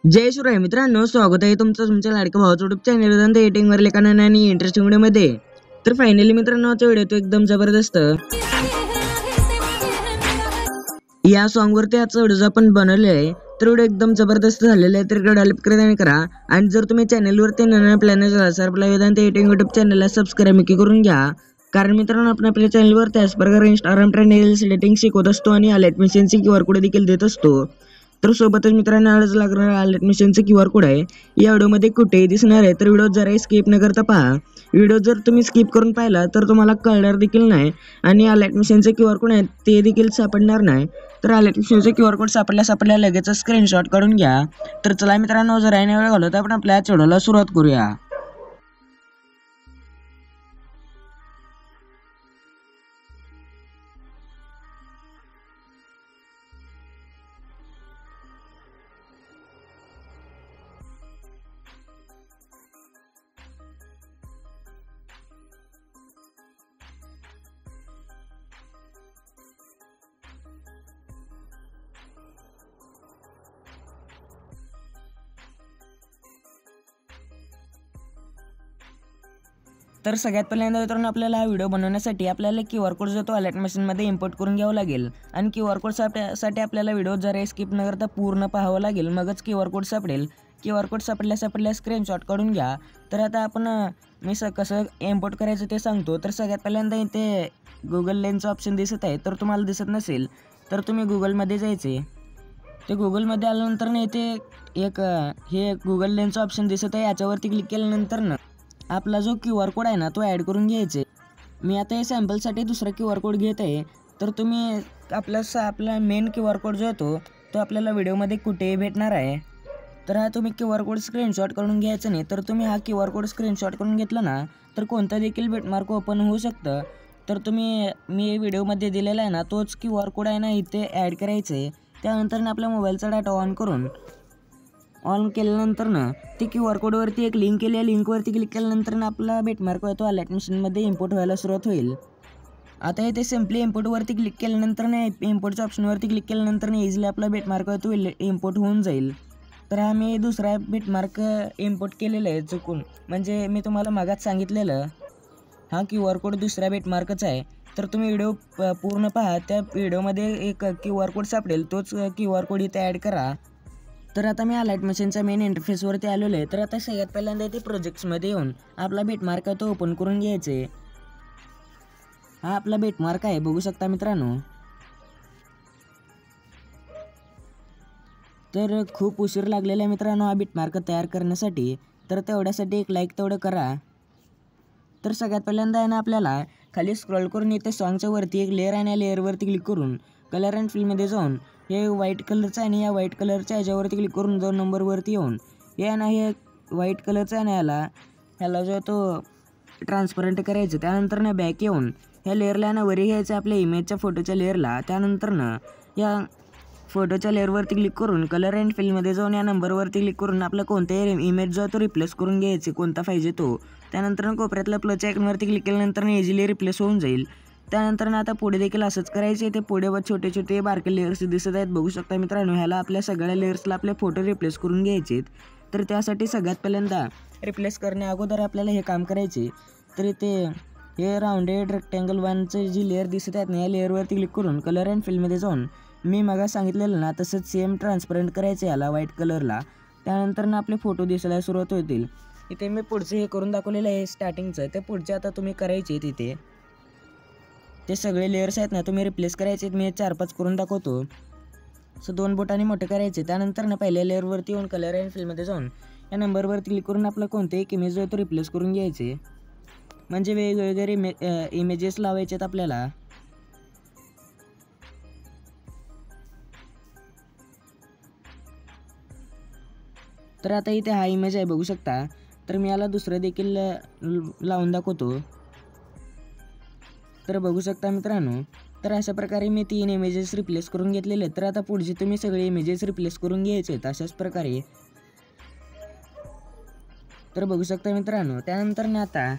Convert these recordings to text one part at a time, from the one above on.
जय शिवराय मित्रांनो, स्वागत आहे तुमचं तुमच्या लाडक्या भावाचं युट्यूब चॅनल वेदांत एडिटिंग वर एका आणि इंटरेस्टिंग व्हिडिओ मध्ये। तर फायनली मित्रांनो, आजचा व्हिडिओ तो एकदम जबरदस्त या सॉन्ग वरती आजचा व्हिडिओ आपण बनवले आहे। तर व्हिडिओ एकदम जबरदस्त झालेला आहे, तर व्हिडिओ करा आणि जर तुम्ही चॅनल वरती नवीन प्लॅन झाला तर आपल्या वेदांत एडिटिंग युट्यूब चॅनलला सबस्क्राइब नक्की करून घ्या। कारण मित्रांनो, आपण आपल्या चॅनलवर त्याच प्रकारे इंस्टाग्राम ट्रेंड सेटिंग शिकवत असतो आणि अलर्ट मिशनची क्यूआर कोड देखील देत असतो। तर सोबतच मित्रांनो, आज लागणार अलर्ट मिशनचे क्यूआर कोड आहे, या व्हिडिओमध्ये कुठेही दिसणार आहे। तर व्हिडिओ जरा स्किप न करता पहा। व्हिडिओ जर तुम्ही स्किप करून पाहिला तर तुम्हाला कळणार देखील नाही आणि अलर्ट मिशनचे क्यूआर कोड आहे ते देखील सापडणार नाही। तर अलर्ट मिशनचे क्यूआर कोड सापडल्या लगेच स्क्रीनशॉट काढून घ्या। तर चला मित्रांनो, जरा वेळ घालवता आपण आपल्या व्हिडिओला सुरुवात करूया। तर सगळ्यात पहिल्यांदा मित्रांनो, आपल्याला हा व्हिडिओ बनवण्यासाठी आपल्याला क्यूआर कोड जो तो अलर्ट मशीनमध्ये इम्पोर्ट करून घ्यावा लागेल आणि क्यूआर कोडसाठी आपल्याला व्हिडिओ जरा स्किप न करता पूर्ण पाहावं लागेल, मगच क्यूआर कोड सापडेल। क्यूआर कोड सापडल्या स्क्रीनशॉट काढून घ्या। तर आता आपण कसं इम्पोर्ट करायचं ते सांगतो। तर सगळ्यात पहिल्यांदा इथे गुगल लेन्सचं ऑप्शन दिसत आहे, तर तुम्हाला दिसत नसेल तर तुम्ही गुगलमध्ये जायचे। ते गुगलमध्ये आल्यानंतर ना इथे एक हे गुगल लेन्सचं ऑप्शन दिसत आहे, याच्यावरती क्लिक केल्यानंतर ना आपला जो क्यूआर कोड आहे ना तो ॲड करून घ्यायचे। मी आता हे सॅम्पलसाठी दुसरा क्यूआर कोड घेत आहे। तर तुम्ही आपला मेन क्यूआर कोड जो येतो तो आपल्याला व्हिडिओमध्ये कुठेही भेटणार आहे। तर हा तुम्ही क्यूआर कोड स्क्रीनशॉट करून घ्यायचं नाही। तर तुम्ही हा क्यूआर कोड स्क्रीनशॉट करून घेतला ना तर कोणता देखील बिटमार्क ओपन होऊ शकतं। तर मी व्हिडिओमध्ये दिलेला आहे ना तोच क्यूआर कोड आहे ना इथे ॲड करायचं आहे। त्यानंतर ना आपल्या मोबाईलचा डाटा ऑन केल्यानंतर ना ते क्यूआर कोडवरती एक लिंक केली, लिंकवरती क्लिक केल्यानंतर ना आपला बिटमार्क तो अलर्ट मशीनमध्ये इम्पोर्ट व्हायला सुरुवात होईल। आता इथे सिम्पली इम्पोर्टवरती क्लिक केल्यानंतर ना इम्पोर्टच्या ऑप्शनवरती क्लिक केल्यानंतर ना इझिली आपला बिटमार्क तो इम्पोर्ट होऊन जाईल। तर हा मी दुसरा बिटमार्क इम्पोर्ट केलेला आहे चुकून, म्हणजे मी तुम्हाला मागात सांगितलेलं हा क्यूआर कोड दुसऱ्या बिटमार्कचा आहे। तर तुम्ही व्हिडिओ पूर्ण पहा, त्या व्हिडिओमध्ये एक क्यूआर कोड सापडेल, तोच क्यूआर कोड इथे ॲड करा। तर आता मी अलर्ट मशीनच्या मेन इंटरफेसवरती आलेलो आहे। तर आता सगळ्यात पहिल्यांदा इथे प्रोजेक्ट्समध्ये येऊन आपला बिटमार्क तो ओपन करून घ्यायचे। हा आपला बिटमार्क आहे, बघू शकता मित्रांनो। तर खूप उशीर लागलेला आहे मित्रांनो हा बिटमार्क तयार करण्यासाठी, तर तेवढ्यासाठी एक लाईक तेवढं करा। तर सगळ्यात पहिल्यांदा आहे ना आपल्याला खाली स्क्रॉल करून इथे सॉन्गच्या वरती एक लेअर आहे आणि लेअरवरती क्लिक करून कलर अँड फिलमध्ये जाऊन हे व्हाईट कलरचं आहे आणि या व्हाईट कलरच्या ह्याच्यावरती क्लिक करून 2 नंबरवरती येऊन हे ना हे व्हाईट कलरचं आहे ना ह्याला जो तो ट्रान्सपरंट करायचं। त्यानंतर ना बॅक येऊन ह्या लेअरला ना वरी घ्यायचं आपल्या इमेजच्या फोटोच्या लेअरला। त्यानंतर ना या फोटोच्या लेअरवरती क्लिक करून कलर अँड फिलमध्ये जाऊन या नंबरवरती क्लिक करून आपला कोणताही इमेज जो तो रिप्लेस करून घ्यायचे, कोणता पाहिजे तो। त्यानंतर कोपऱ्यातल्या प्लसच्या आयकॉनवरती क्लिक केल्यानंतर इझिली रिप्लेस होऊन जाईल। त्यानंतर ना आता पुढे देखील असंच करायचे। ते पुढे छोटे छोटे बारके लेअर्स दिसत आहेत, बघू शकता मित्रांनो। ह्याला आपल्या सगळ्या लेअर्सला आपले फोटो रिप्लेस करून घ्यायचे। तर त्यासाठी सगळ्यात पहिल्यांदा रिप्लेस करण्या अगोदर आपल्याला हे काम करायचे। तर इथे हे राऊंडेड रेक्टँगल 1चे जी लेअर दिसत आहेत ना या लेअरवरती क्लिक करून कलर अँड फिलमध्ये जाऊन मी मग सांगितलेलं ना तसंच सेम ट्रान्सपरंट करायचं याला व्हाईट कलरला। त्यानंतर ना आपले फोटो दिसायला सुरुवात होतील। इथे मी पुढचे हे करून दाखवलेलं आहे स्टार्टिंगचं, ते पुढचे आता तुम्ही करायचे। तिथे ते सगळे लेअर्स आहेत ना तुम्ही रिप्लेस करायचे। मी 4-5 करून दाखवतो। सो 2 बोटांनी मोठे करायचे। त्यानंतर ना पहिल्या लेअरवरती येऊन कलर अँड फिलमध्ये जाऊन या नंबरवरती क्लिक करून आपला कोणतेही इमेज जो आहे तो रिप्लेस करून घ्यायचे, म्हणजे वेगवेगळे इमेजेस लावायचे आहेत आपल्याला। तर आता इथे हा इमेज आहे, बघू शकता। तर मी याला दुसरं देखील लावून दाखवतो। तर बघू शकता मित्रांनो, तर अशा प्रकारे मी 3 इमेजेस रिप्लेस करून घेतलेले आहेत। तर आता पुढचे तुम्ही सगळे इमेजेस रिप्लेस करून घ्यायचे आहेत अशाच प्रकारे। तर बघू शकता मित्रांनो, त्यानंतर ना आता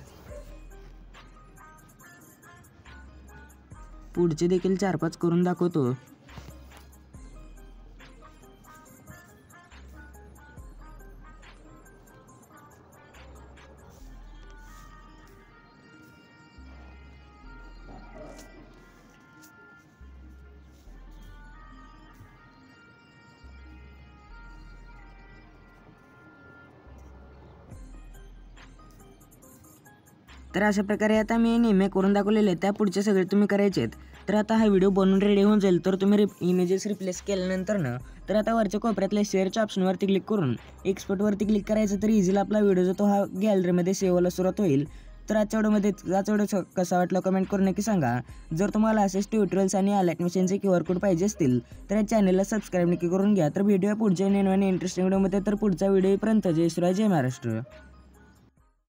पुढचे देखील 4-5 करून दाखवतो। तर अशा प्रकारे आता मी नेहमी करून दाखवलेले त्या पुढचे सगळे तुम्ही करायचे आहेत. तर आता हा व्हिडिओ बनवून रेडी होऊन जाईल. तर तुम्ही इमेजेस रिप्लेस केल्यानंतर तर आता वरच्या कोपऱ्यातल्या शेअरच्या ऑप्शनवरती क्लिक करून एक्सपोर्टवरती क्लिक करायचं. तर इझिली आपला व्हिडिओ जो तो हा गॅलरीमध्ये सेव्ह व्हायला सुरुवात होईल. तर आजच्या व्हिडिओ कसा वाटला कमेंट करून नक्की सांगा. जर तुम्हाला असेच ट्युटोरियल्स आणि अलाइटमेशनचे QR कोड पाहिजे असतील तर या चॅनलला सबस्क्राईब नक्की करून घ्या. तर व्हिडिओ पुढच्या नवीन इंटरेस्टिंग व्हिडिओमध्ये. तर पुढचा व्हिडिओपर्यंत जय शिवराय, जय महाराष्ट्र.